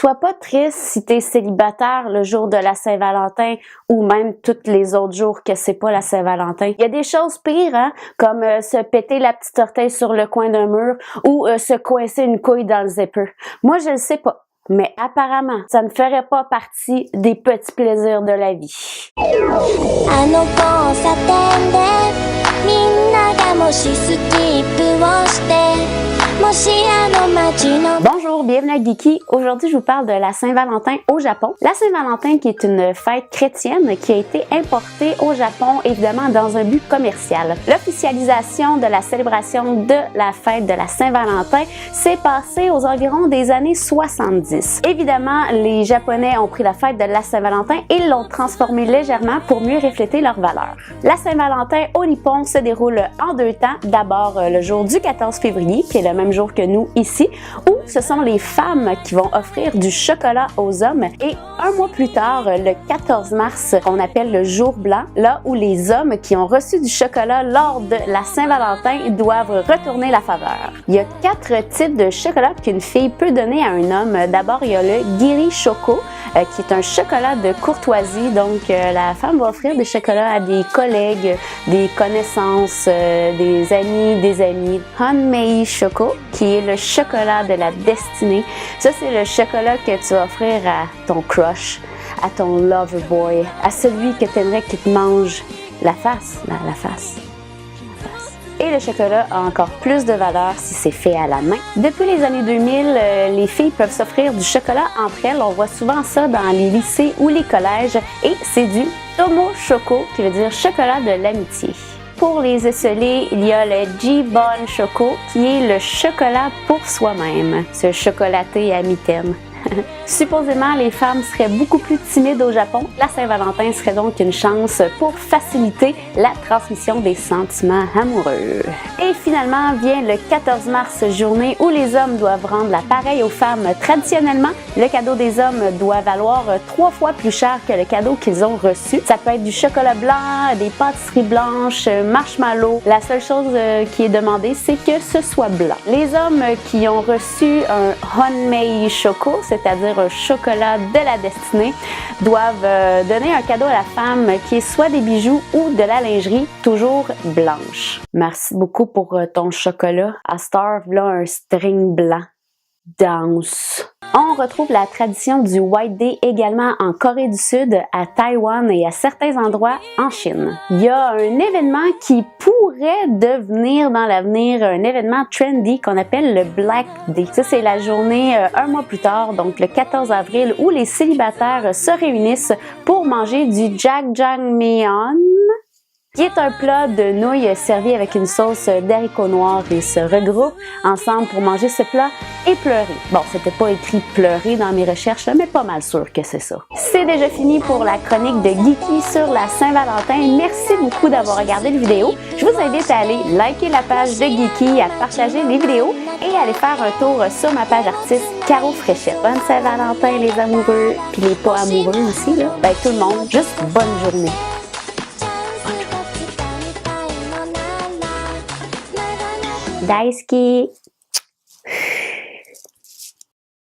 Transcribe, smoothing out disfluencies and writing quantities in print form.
Sois pas triste si t'es célibataire le jour de la Saint-Valentin ou même tous les autres jours que c'est pas la Saint-Valentin. Il y a des choses pires, hein, comme se péter la petite orteille sur le coin d'un mur ou se coincer une couille dans le zipper. Moi, je le sais pas. Mais apparemment, ça ne ferait pas partie des petits plaisirs de la vie. Bonjour, bienvenue à Geeky. Aujourd'hui, je vous parle de la Saint-Valentin au Japon. La Saint-Valentin qui est une fête chrétienne qui a été importée au Japon, évidemment, dans un but commercial. L'officialisation de la célébration de la fête de la Saint-Valentin s'est passée aux environs des années 70. Évidemment, les Japonais ont pris la fête de la Saint-Valentin et l'ont transformée légèrement pour mieux refléter leurs valeurs. La Saint-Valentin au Nippon se déroule en deux temps. D'abord, le jour du 14 février, qui est le même jour que nous ici, où ce sont les femmes qui vont offrir du chocolat aux hommes. Et un mois plus tard, le 14 mars, on appelle le jour blanc, là où les hommes qui ont reçu du chocolat lors de la Saint-Valentin doivent retourner la faveur. Il y a 4 types de chocolat qu'une fille peut donner à un homme. D'abord, il y a le Giri Choco, qui est un chocolat de courtoisie. Donc, la femme va offrir des chocolats à des collègues, des connaissances, des amis. Honmei Choco, qui est le chocolat de la destinée. Ça, c'est le chocolat que tu vas offrir à ton crush, à ton lover boy, à celui que tu aimerais qu'il te mange la face. Et le chocolat a encore plus de valeur si c'est fait à la main. Depuis les années 2000, les filles peuvent s'offrir du chocolat entre elles. On voit souvent ça dans les lycées ou les collèges. Et c'est du Tomo Choco, qui veut dire chocolat de l'amitié. Pour les esselés, il y a le Jibon Choco, qui est le chocolat pour soi-même. Ce chocolaté à mitaine. Supposément, les femmes seraient beaucoup plus timides au Japon. La Saint-Valentin serait donc une chance pour faciliter la transmission des sentiments amoureux. Et finalement vient le 14 mars, journée où les hommes doivent rendre l'appareil aux femmes. Traditionnellement, le cadeau des hommes doit valoir 3 fois plus cher que le cadeau qu'ils ont reçu. Ça peut être du chocolat blanc, des pâtisseries blanches, marshmallow. La seule chose qui est demandée, c'est que ce soit blanc. Les hommes qui ont reçu un Honmei Choco, c'est-à-dire un chocolat de la destinée, doivent donner un cadeau à la femme qui est soit des bijoux ou de la lingerie, toujours blanche. Merci beaucoup pour ton chocolat. À Star, là, un string blanc. Danse. On retrouve la tradition du White Day également en Corée du Sud, à Taïwan et à certains endroits en Chine. Il y a un événement qui pourrait devenir dans l'avenir un événement trendy qu'on appelle le Black Day. Ça, c'est la journée un mois plus tard, donc le 14 avril, où les célibataires se réunissent pour manger du jjajangmyeon, qui est un plat de nouilles servi avec une sauce d'haricots noirs. Ils se regroupent ensemble pour manger ce plat et pleurer. Bon, c'était pas écrit pleurer dans mes recherches, mais pas mal sûr que c'est ça. C'est déjà fini pour la chronique de Geeky sur la Saint-Valentin. Merci beaucoup d'avoir regardé la vidéo. Je vous invite à aller liker la page de Geeky, à partager les vidéos et à aller faire un tour sur ma page artiste Caro Fréchette. Bonne Saint-Valentin les amoureux, puis les pas amoureux aussi, là. Ben tout le monde, juste bonne journée. Daisuki!